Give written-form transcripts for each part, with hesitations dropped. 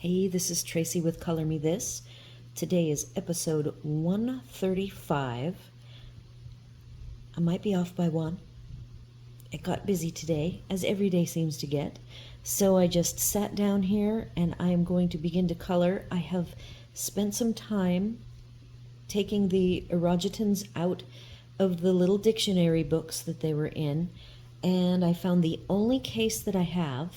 Hey, this is Tracy with Color Me This. Today is episode 135. I might be off by one. It got busy today, as every day seems to get. So I just sat down here and I am going to begin to color. I have spent some time taking the Irojitens out of the little dictionary books that they were in, and I found the only case that I have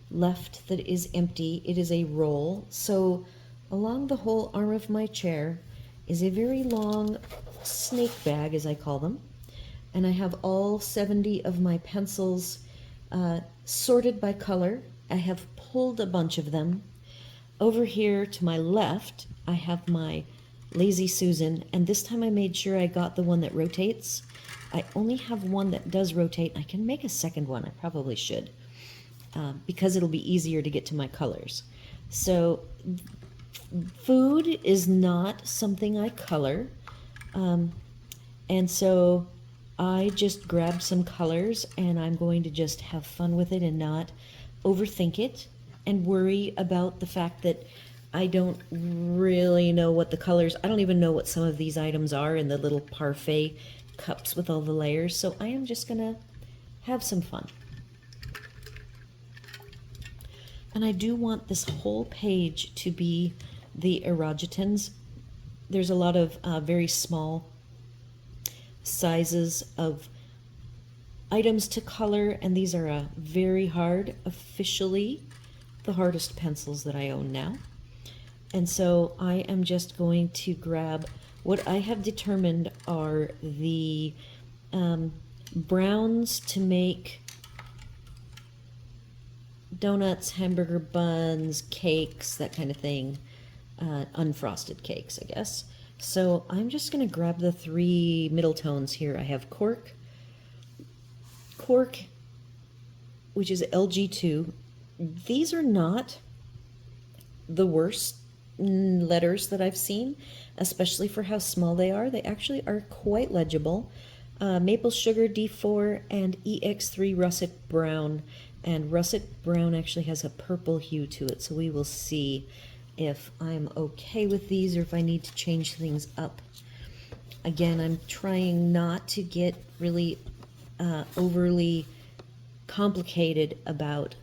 left that is empty. It is a roll. So along the whole arm of my chair is a very long snake bag, as I call them, and I have all 70 of my pencils sorted by color. I have pulled a bunch of them. Over here to my left, I have my Lazy Susan, and this time I made sure I got the one that rotates. I only have one that does rotate. I can make a second one. I probably should. Because it'll be easier to get to my colors. So food is not something I color, and so I just grabbed some colors and I'm going to just have fun with it and not overthink it and worry about the fact that I don't really know what the colors, I don't even know what some of these items are in the little parfait cups with all the layers, so I am just gonna have some fun. And I do want this whole page to be the Irojitens. There's a lot of very small sizes of items to color, and these are very hard, officially the hardest pencils that I own now. And so I am just going to grab what I have determined are the browns to make donuts, hamburger buns, cakes, that kind of thing. Unfrosted cakes, I guess. So I'm just going to grab the three middle tones here. I have cork, which is LG2. These are not the worst letters that I've seen, especially for how small they are. They actually are quite legible. Maple Sugar D4 and EX3 Russet Brown. And Russet Brown actually has a purple hue to it, so we will see if I'm okay with these or if I need to change things up. Again, I'm trying not to get really overly complicated about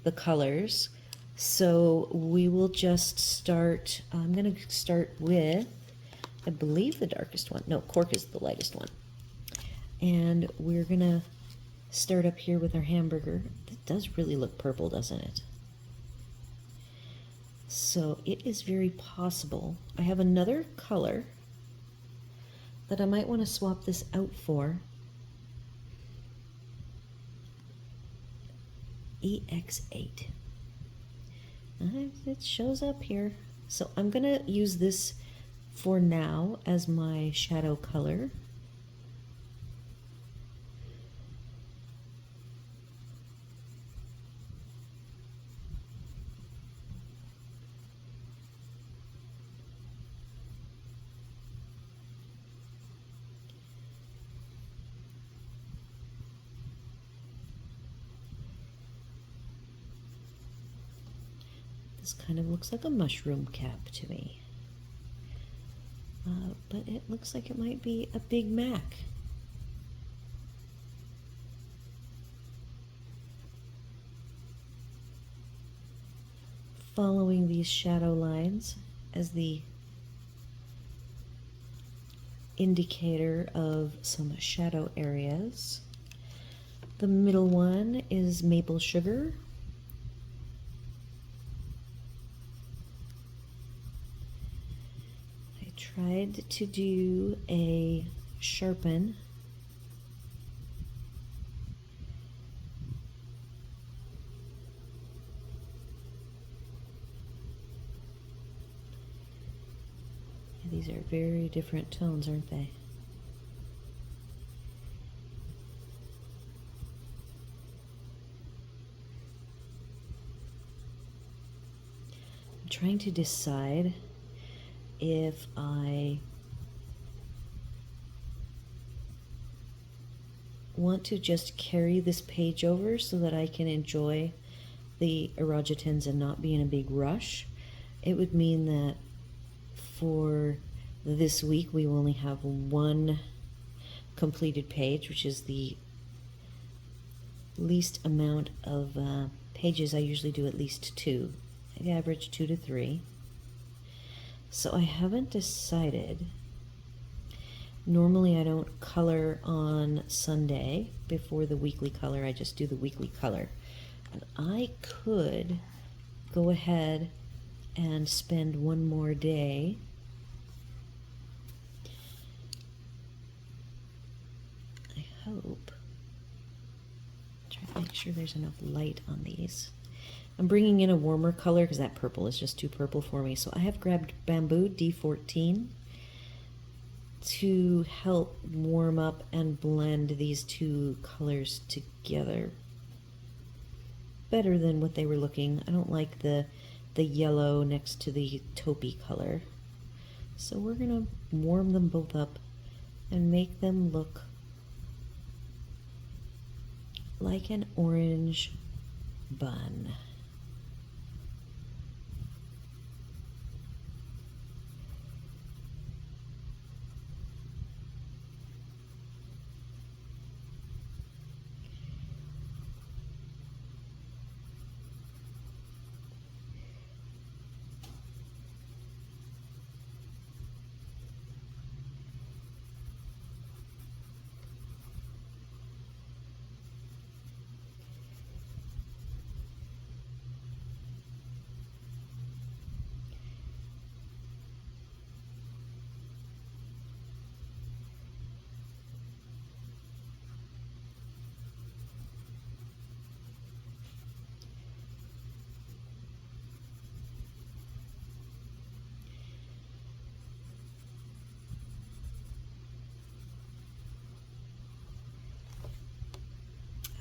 the colors. So we will just start, I'm going to start with, I believe the darkest one. No, cork is the lightest one. And we're going to start up here with our hamburger. It does really look purple, doesn't it? So it is very possible. I have another color that I might want to swap this out for. EX8. It shows up here. So I'm going to use this for now as my shadow color. This kind of looks like a mushroom cap to me. But it looks like it might be a Big Mac. Following these shadow lines as the indicator of some shadow areas. The middle one is Maple Sugar. Tried to do a sharpen. These are very different tones, aren't they? I'm trying to decide if I want to just carry this page over so that I can enjoy the Irojitens and not be in a big rush, it would mean that for this week we will only have one completed page, which is the least amount of pages. I usually do at least 2. I average 2 to 3. So I haven't decided. Normally I don't color on Sunday before the weekly color. I just do the weekly color. And I could go ahead and spend one more day I hope. Try to make sure there's enough light on these. I'm bringing in a warmer color because that purple is just too purple for me. So I have grabbed Bamboo D14 to help warm up and blend these two colors together better than what they were looking. I don't like the yellow next to the taupey color. So we're going to warm them both up and make them look like an orange bun.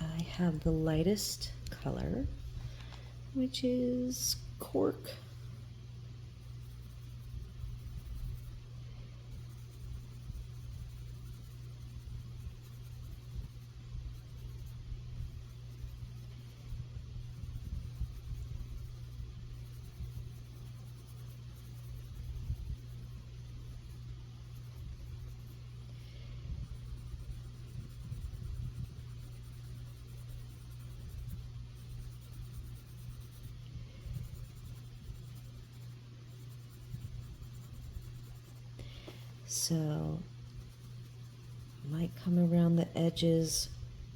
I have the lightest color, which is cork. So I might come around the edges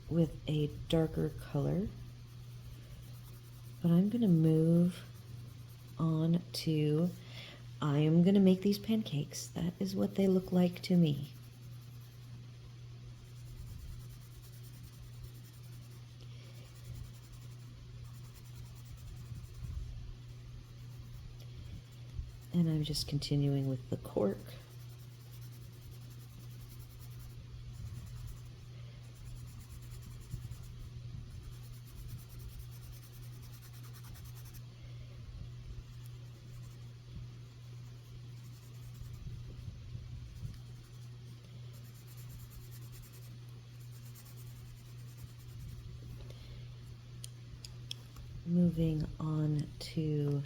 with a darker color, but I'm going to move on to, I am going to make these pancakes. That is what they look like to me. And I'm just continuing with the cork. Moving on to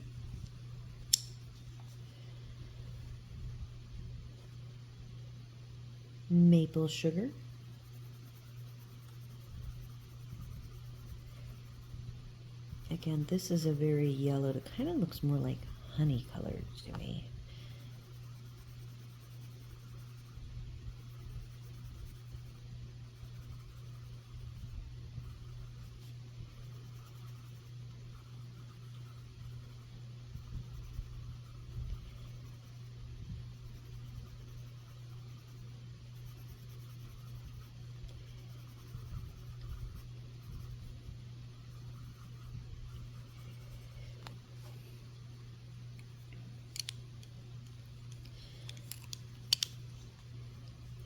maple sugar. Again, this is a very yellow. It kind of looks more like honey colored to me.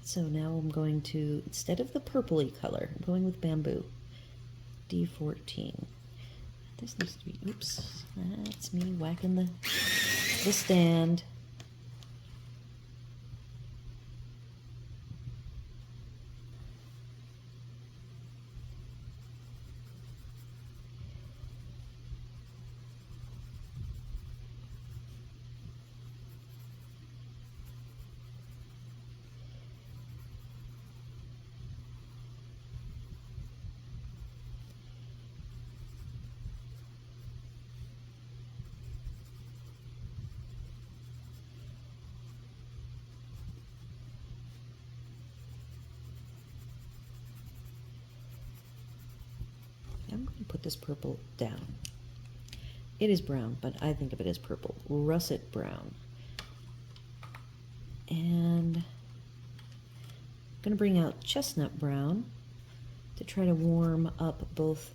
So now I'm going to, instead of the purpley color, I'm going with Bamboo, D14. This needs to be, oops, that's me whacking the stand. I'm going to put this purple down. It is brown, but I think of it as purple. Russet brown. And I'm going to bring out chestnut brown to try to warm up both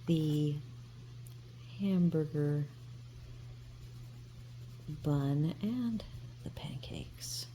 the hamburger bun and the pancakes.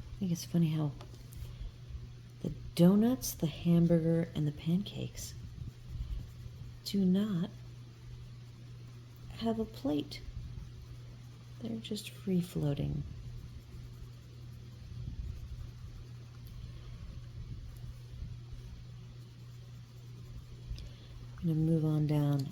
I think it's funny how the donuts, the hamburger, and the pancakes do not have a plate. They're just free floating. I'm going to move on down.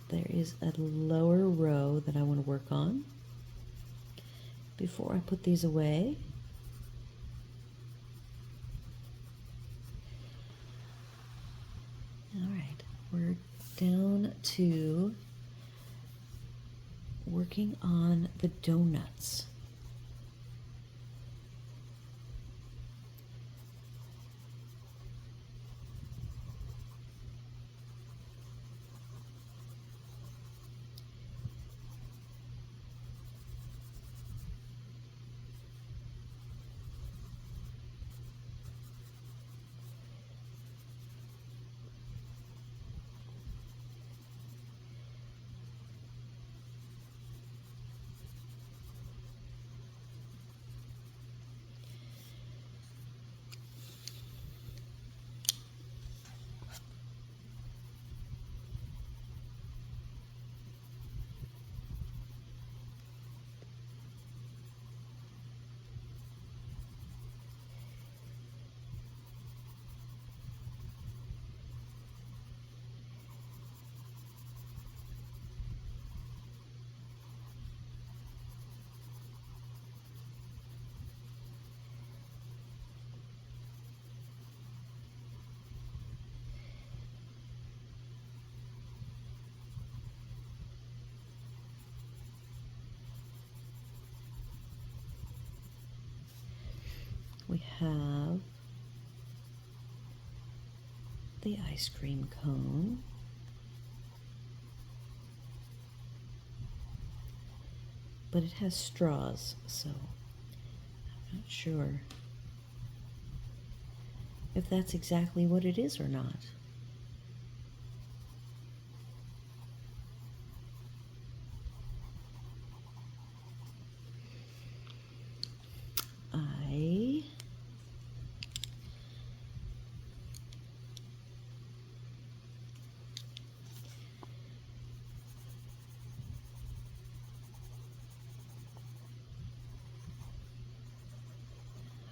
There is a lower row that I want to work on before I put these away. All right, we're down to working on the donuts. We have the ice cream cone. But it has straws, so I'm not sure if that's exactly what it is or not.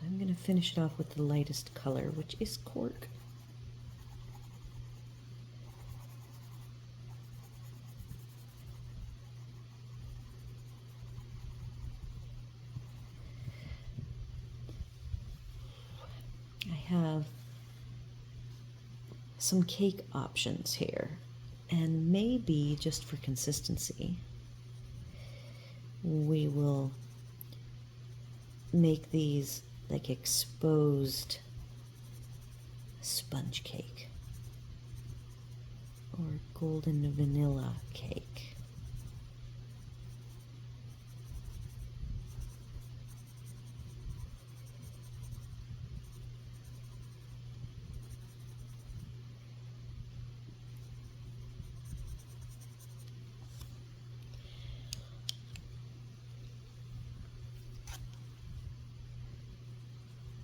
I'm going to finish it off with the lightest color, which is cork. I have some cake options here, and maybe just for consistency, we will make these like exposed sponge cake or golden vanilla cake.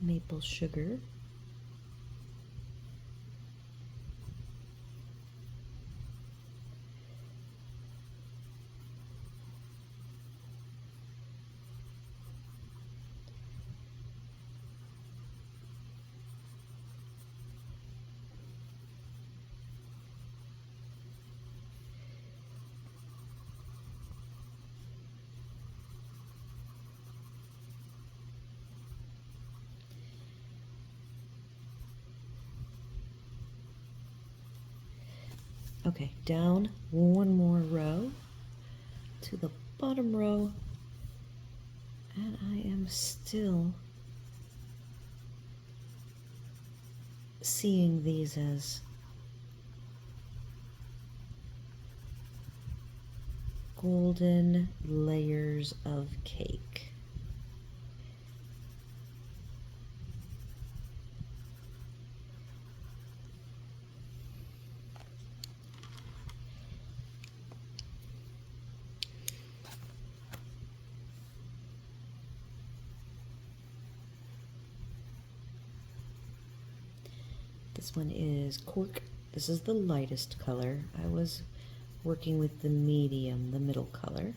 Maple sugar, okay, down one more row to the bottom row, and I am still seeing these as golden layers of cake. This one is cork. This is the lightest color. I was working with the medium, the middle color.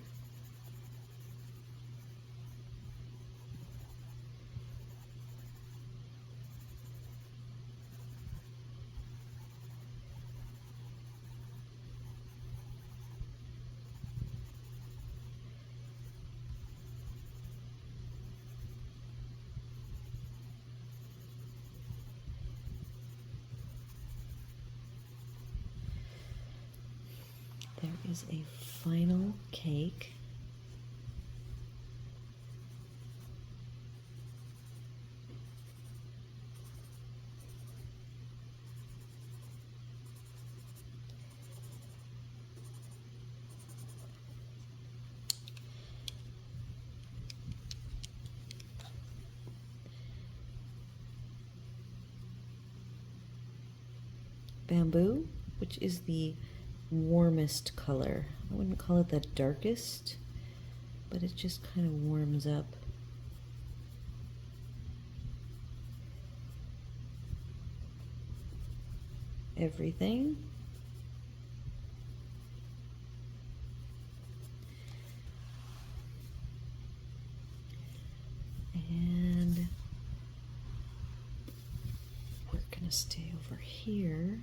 There is a final cake. Bamboo, which is the warmest color. I wouldn't call it the darkest, but it just kind of warms up. Everything. And we're gonna stay over here.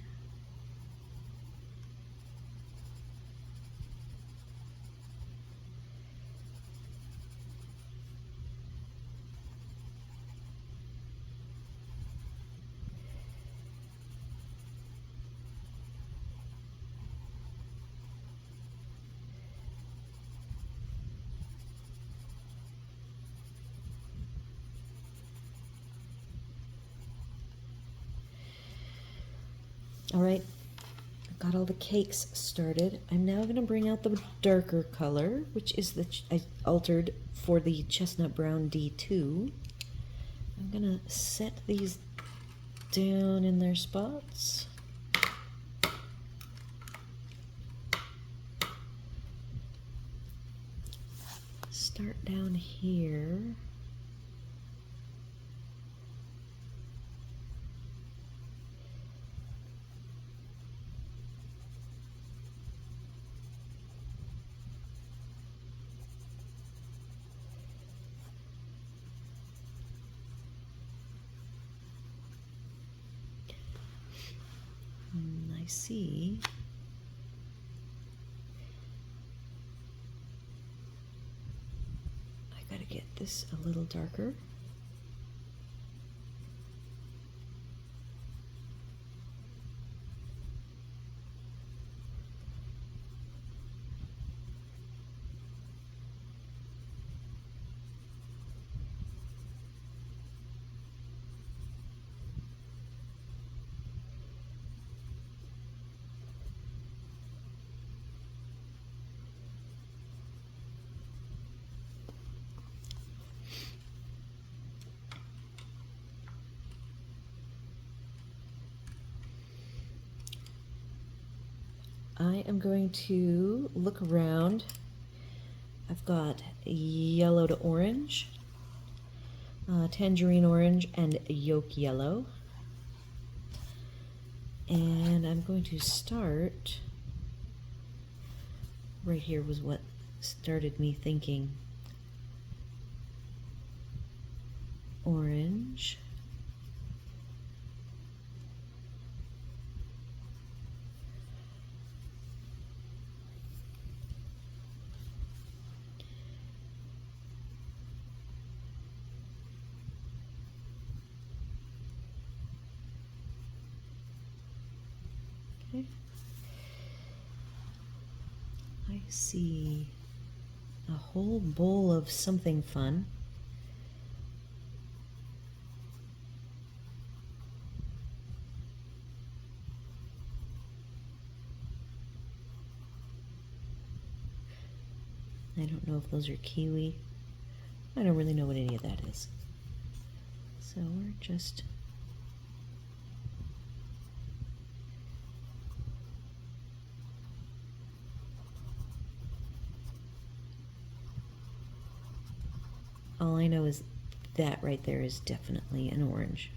All right, I've got all the cakes started. I'm now going to bring out the darker color, which is I altered for the chestnut brown D2. I'm going to set these down in their spots. Start down here. I see I gotta get this a little darker. am going to look around. I've got yellow to orange, tangerine orange, and yolk yellow. And I'm going to start, right here was what started me thinking. Orange. Okay. I see a whole bowl of something fun. I don't know if those are kiwi. I don't really know what any of that is. So we're just all I know is that right there is definitely an orange,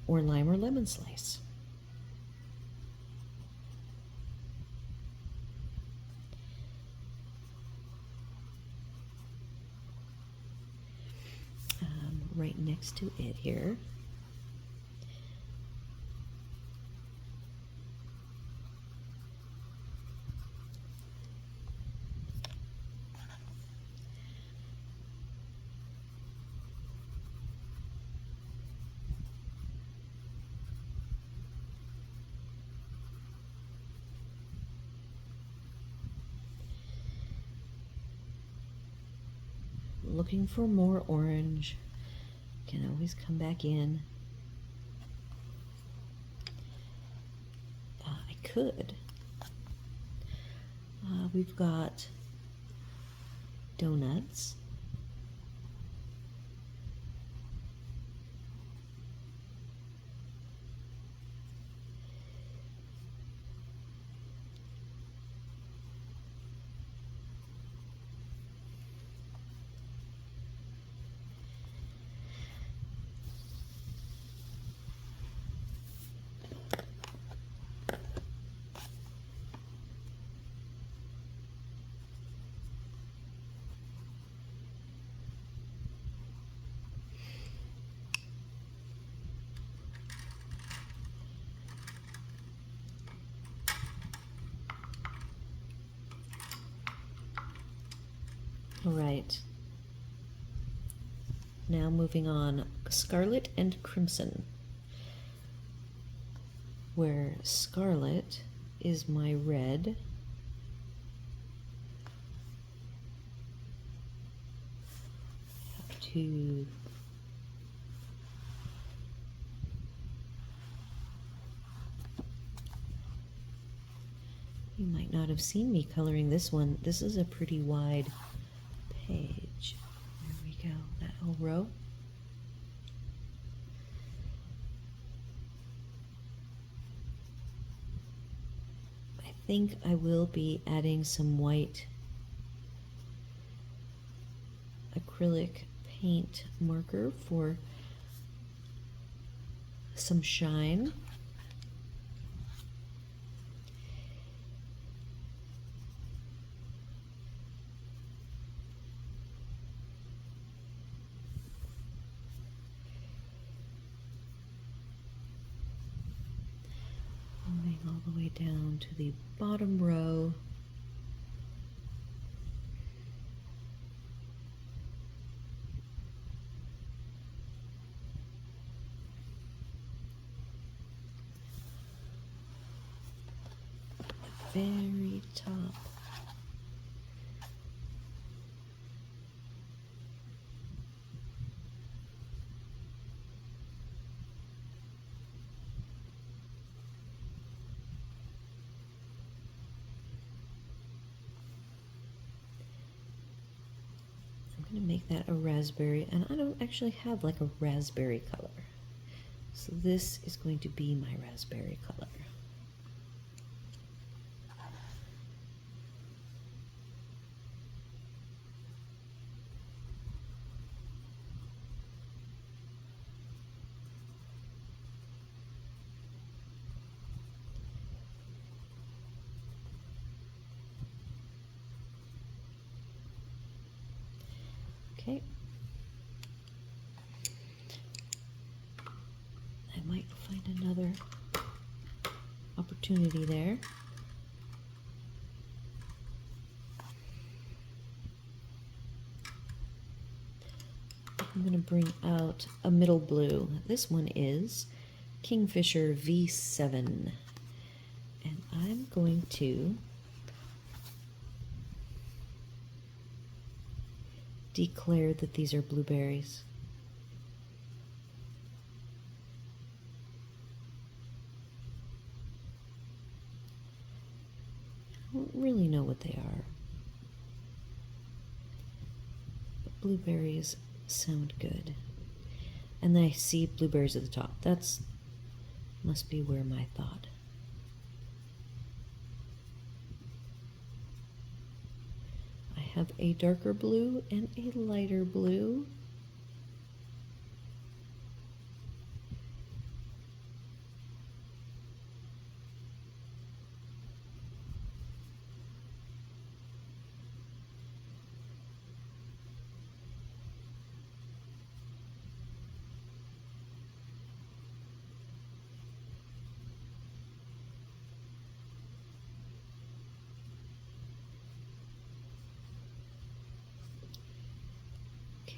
or lime or lemon slice. Right next to it here, looking for more orange. Can always come back in. I could. We've got donuts. All right. Now moving on, scarlet and crimson, where scarlet is my red, have to you might not have seen me coloring this one. This is a pretty wide page. There we go, that whole row. I think I will be adding some white acrylic paint marker for some shine. Moving all the way down to the bottom row. Very top. I'm going to make that a raspberry, and I don't actually have like a raspberry color. So this is going to be my raspberry color. Okay. I might find another opportunity there. I'm going to bring out a middle blue. This one is Kingfisher V7. And I'm going to declare that these are blueberries. I don't really know what they are, but blueberries sound good. And then I see blueberries at the top. That's must be where my thought. I have a darker blue and a lighter blue.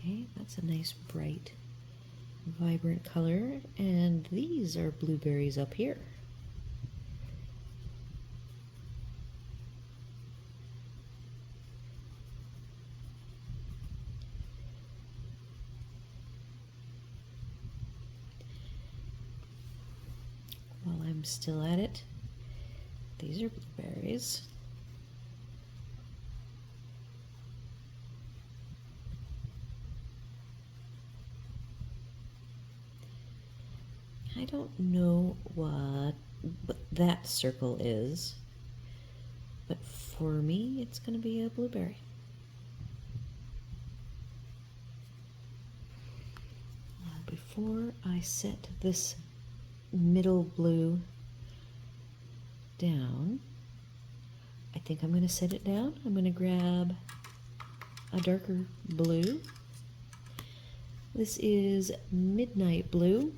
Okay, that's a nice bright, vibrant color. And these are blueberries up here. While I'm still at it, these are blueberries. I don't know what that circle is, but for me, it's going to be a blueberry. Now, before I set this middle blue down, I think I'm going to set it down. I'm going to grab a darker blue. This is Midnight Blue.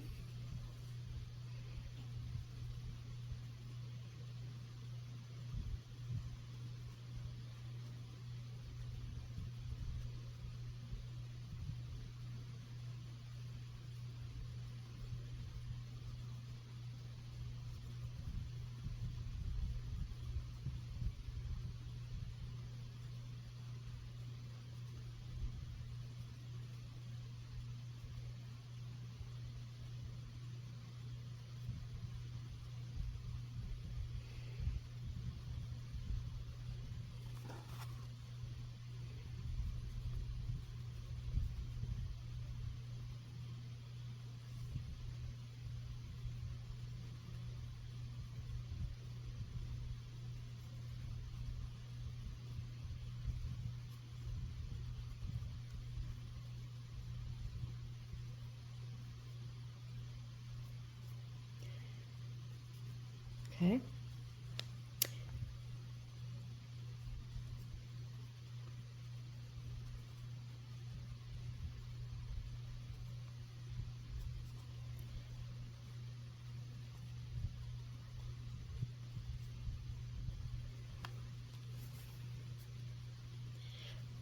Okay.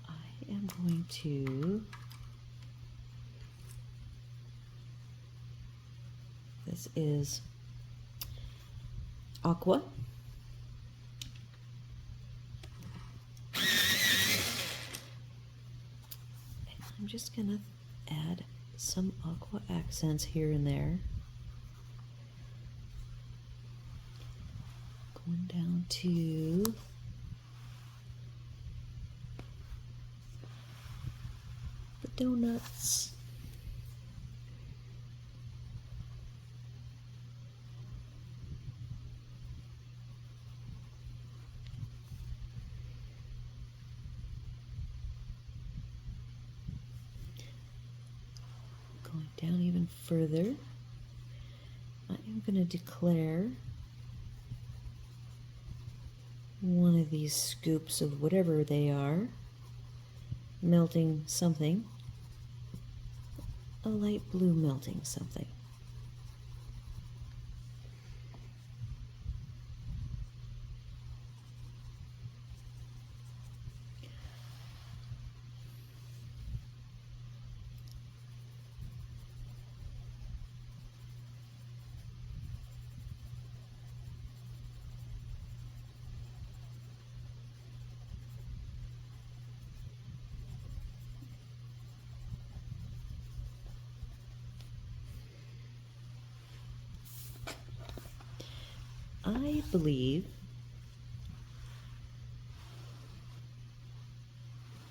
I am going to, this is Aqua. I'm just going to add some aqua accents here and there. Going down to the donuts. Going down even further, I am going to declare one of these scoops of whatever they are, melting something, a light blue melting something. I believe,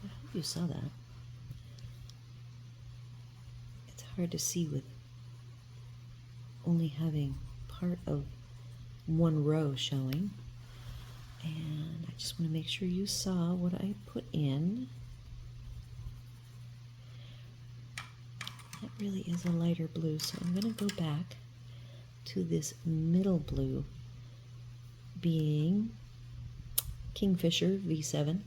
I hope you saw that. It's hard to see with only having part of one row showing. And I just want to make sure you saw what I put in. That really is a lighter blue, so I'm going to go back to this middle blue being Kingfisher V7.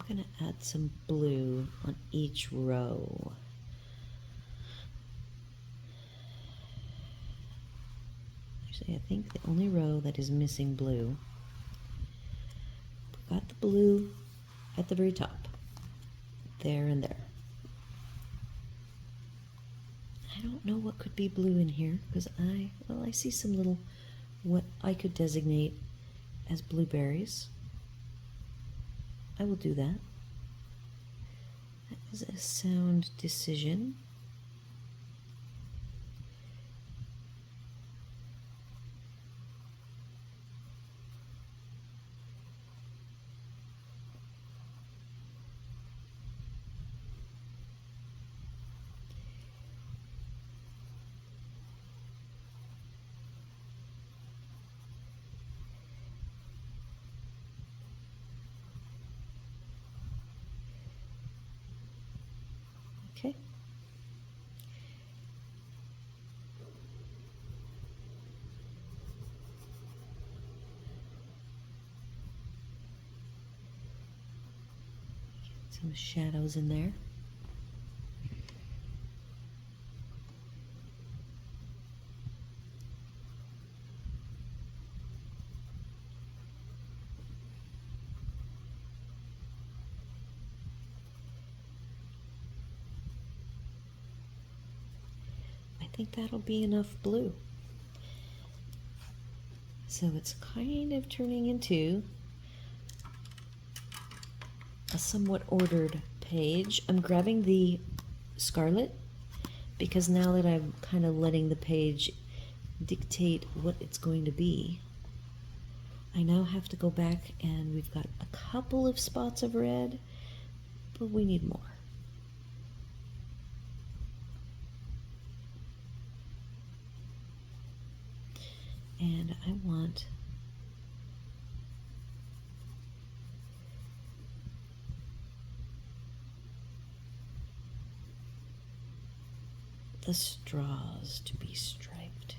I'm going to add some blue on each row. Actually, I think the only row that is missing blue, we got the blue at the very top, there and there. I don't know what could be blue in here because I see some little, what I could designate as blueberries. I will do that. That is a sound decision. Okay. Get some shadows in there. I think that'll be enough blue. So it's kind of turning into a somewhat ordered page. I'm grabbing the scarlet because now that I'm kind of letting the page dictate what it's going to be, I now have to go back, and we've got a couple of spots of red, but we need more. And I want the straws to be striped.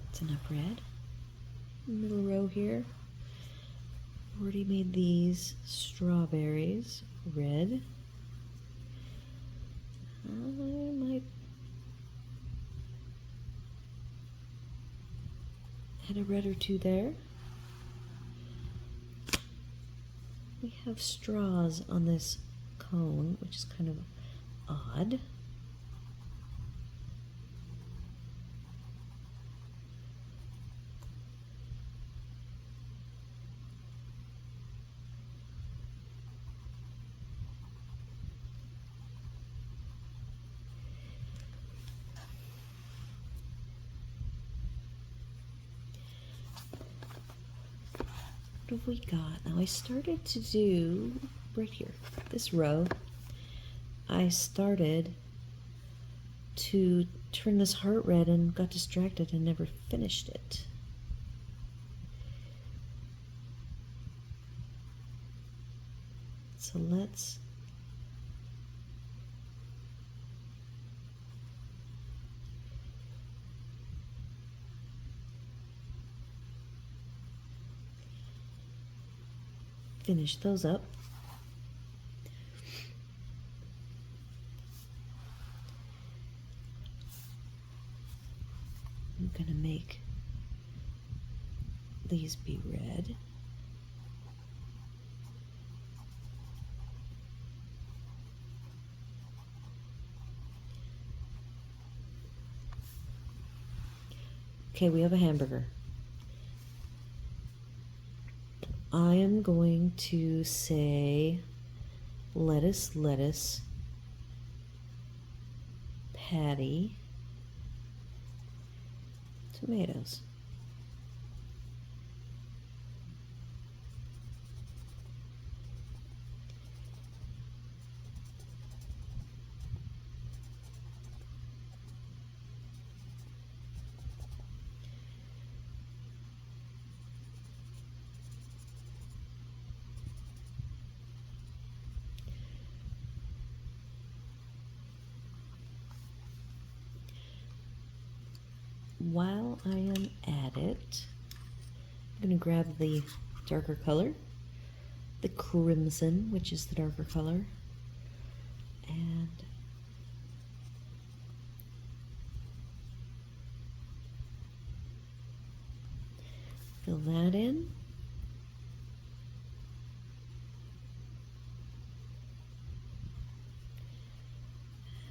That's enough red. Middle row here. Already made these strawberries red. I might add a red or two there. We have straws on this cone, which is kind of odd. What have we got? Now I started to do, right here, this row, I started to turn this heart red and got distracted and never finished it. So let's finish those up. I'm gonna make these be red. Okay, we have a hamburger. I am going to say lettuce, lettuce, patty, tomatoes. While I am at it, I'm going to grab the darker color, the crimson, which is the darker color, and fill that in.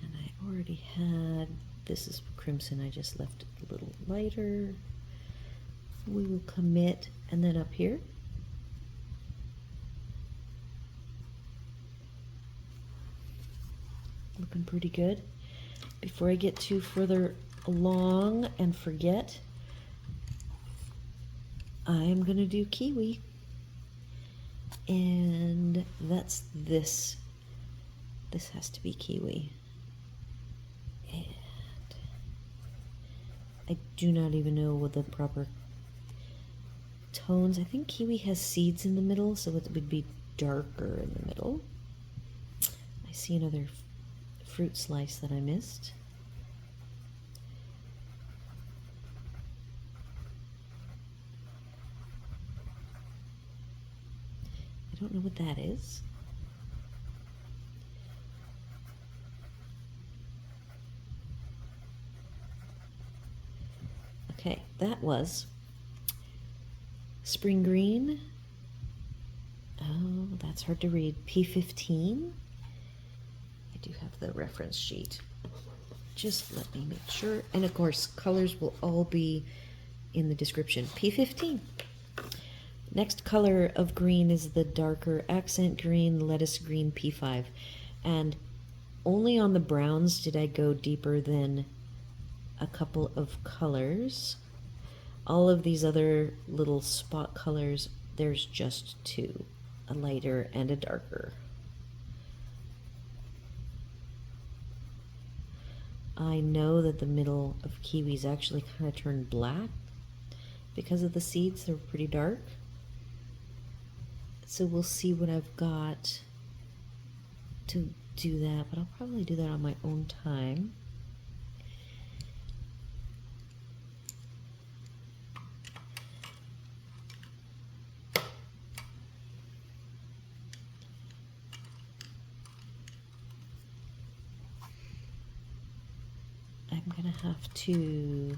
And I already had, this is crimson, I just left it a little lighter. We will commit, and then up here, looking pretty good. Before I get too further along and forget, I'm gonna do kiwi, and that's this. This has to be kiwi. And I do not even know what the proper tones. I think kiwi has seeds in the middle, so it would be darker in the middle. I see another fruit slice that I missed. I don't know what that is. Okay, that was spring green. Oh, that's hard to read. P15. I do have the reference sheet. Just let me make sure. And of course, colors will all be in the description. P15. Next color of green is the darker accent green, lettuce green, P5. And only on the browns did I go deeper than a couple of colors. All of these other little spot colors, there's just two, a lighter and a darker. I know that the middle of kiwis actually kind of turned black because of the seeds. They're pretty dark. So we'll see what I've got to do that, but I'll probably do that on my own time. I'm gonna have to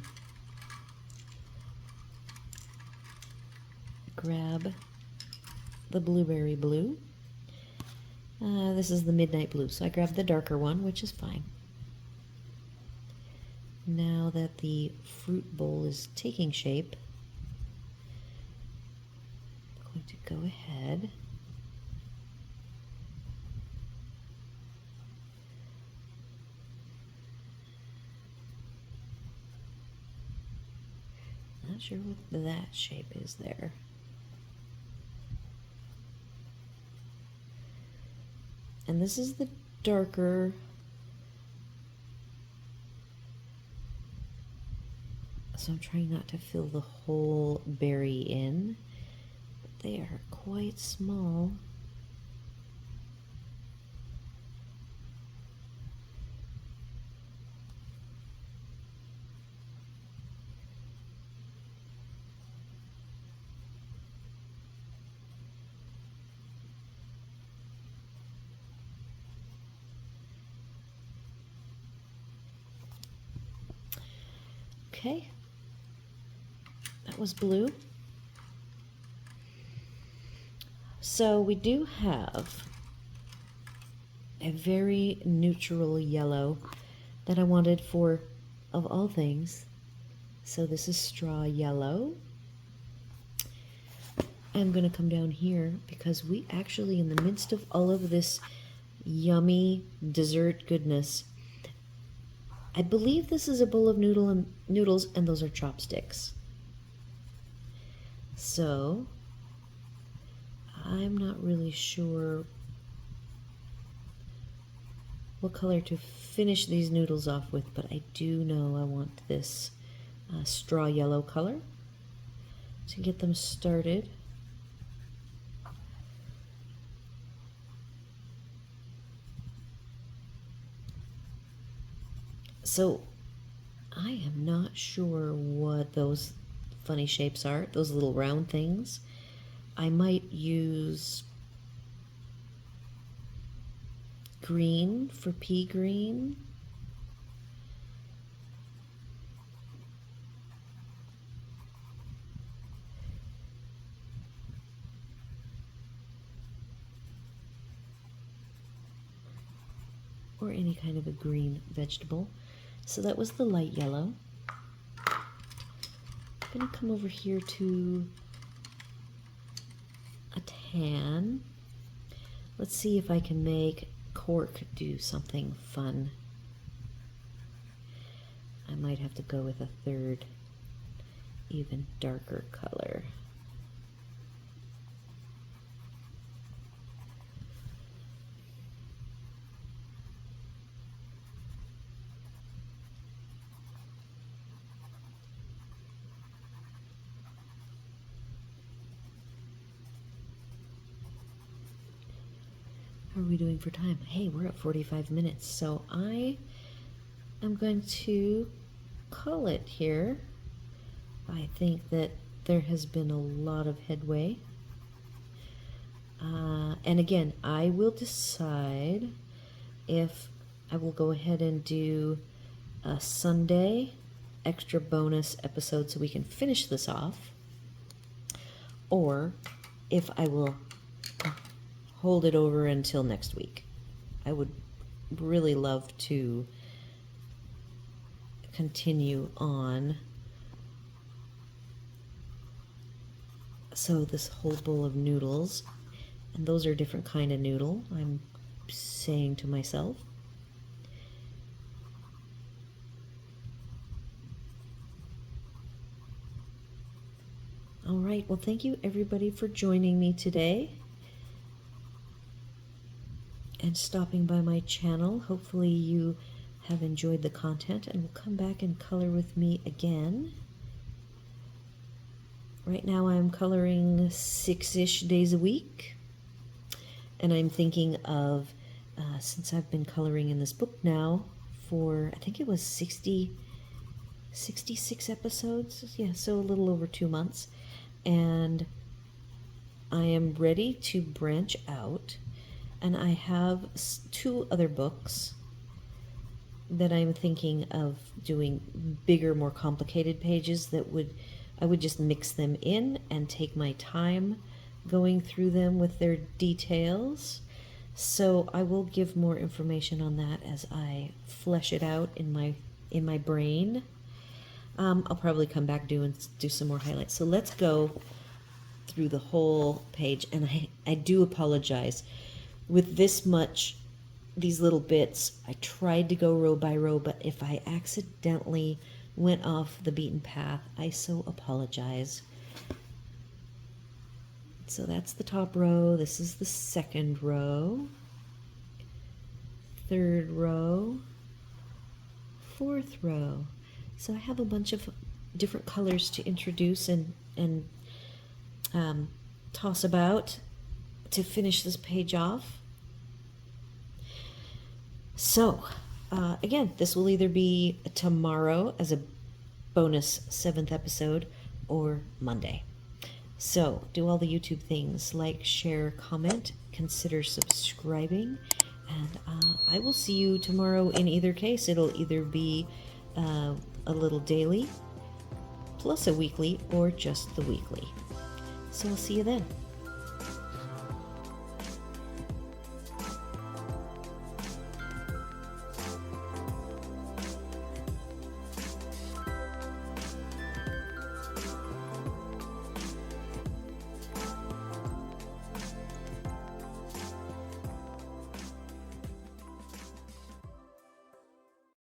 grab the blueberry blue. This is the midnight blue, so I grabbed the darker one, which is fine. Now that the fruit bowl is taking shape, I'm going to go ahead not sure what that shape is there. this is the darker. So I'm trying not to fill the whole berry in. But they are quite small. Okay, that was blue. So we do have a very neutral yellow that I wanted for, of all things. So this is straw yellow. I'm going to come down here because we actually, in the midst of all of this yummy dessert goodness, I believe this is a bowl of noodles, and those are chopsticks. So I'm not really sure what color to finish these noodles off with, but I do know I want this straw yellow color to get them started. So I am not sure what those funny shapes are, those little round things. I might use green for pea green. Or any kind of a green vegetable. So that was the light yellow. I'm going to come over here to a tan. Let's see if I can make cork do something fun. I might have to go with a third, even darker color. How are we doing for time? Hey, we're at 45 minutes, so I am going to call it here. I think that there has been a lot of headway. And again, I will decide if I will go ahead and do a Sunday extra bonus episode so we can finish this off, or if I will hold it over until next week. I would really love to continue on. So this whole bowl of noodles, and those are different kind of noodle, I'm saying to myself. All right, well, thank you everybody for joining me today and stopping by my channel. Hopefully you have enjoyed the content and will come back and color with me again. Right now I'm coloring 6-ish days a week, and I'm thinking of, since I've been coloring in this book now for, I think it was 66 episodes, yeah, so a little over 2 months, and I am ready to branch out, and I have 2 other books that I'm thinking of doing bigger, more complicated pages that I would just mix them in and take my time going through them with their details. So I will give more information on that as I flesh it out in my brain. I'll probably come back do some more highlights. So let's go through the whole page, and I do apologize. With this much, these little bits, I tried to go row by row, but if I accidentally went off the beaten path, I so apologize. So that's the top row. This is the second row. third row, fourth row. So I have a bunch of different colors to introduce and toss about to finish this page off. So again, this will either be tomorrow as a bonus 7th episode or Monday. So do all the YouTube things, like, share, comment, consider subscribing, and I will see you tomorrow. In either case, it'll either be a little daily plus a weekly or just the weekly. So I'll see you then.